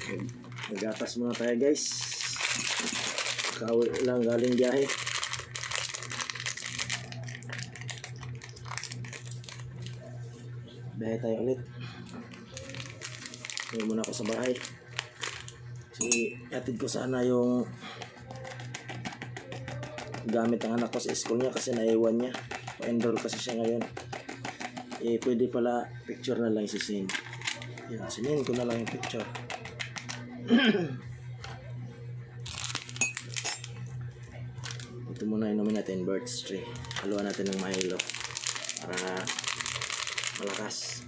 Magatas muna tayo guys. Kauwi lang galing biyahe. Biyahe tayo ulit. Uwi muna ako sa bahay. Kasi atid ko sana yung gamit ng anak ko sa school niya kasi naiwan niya. Pa-enroll kasi siya ngayon. Pwede pala picture na lang isisin. Yan, sinin ko na lang yung picture. Ito muna inumin natin, birch tree. Haluan natin ng Milo para malakas.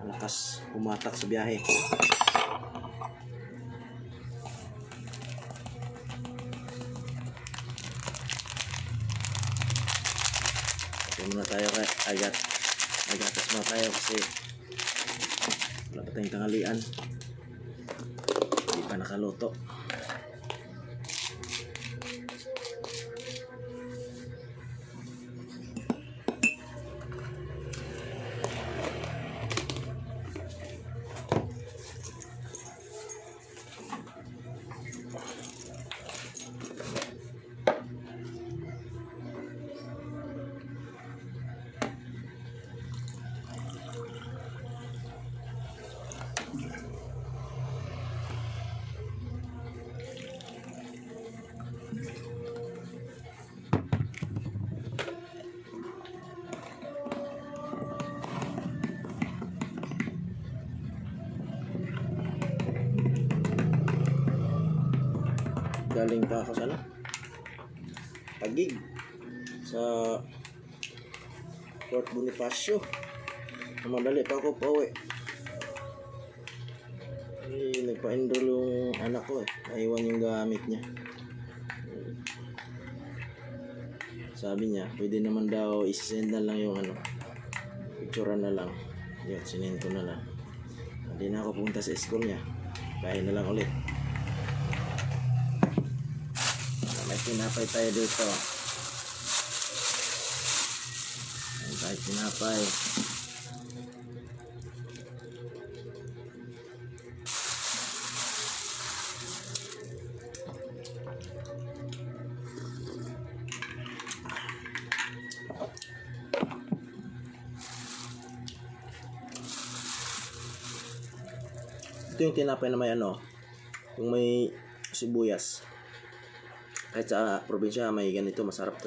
Malakas pumatak sa biyahe. Ito muna tayo kay agatas muna tayo kasi wala pa tayong tanghalian. Hindi pa nakaluto. Galing pa ako sana Taguig sa Fort Bonifacio. Madali pa ako pauwi. Nagpa-enroll yung anak ko naiwan yung gamit niya. Sabi niya pwede naman daw isend na lang yung picturean na lang. Yun, sinend ko na lang. Hindi na ako punta sa school niya. Bahay na lang ulit. May tinapay tayo dito. May tayo tinapay. Ito yung tinapay na may yung may sibuyas. Kahit sa probinsya may ganito, masarap to.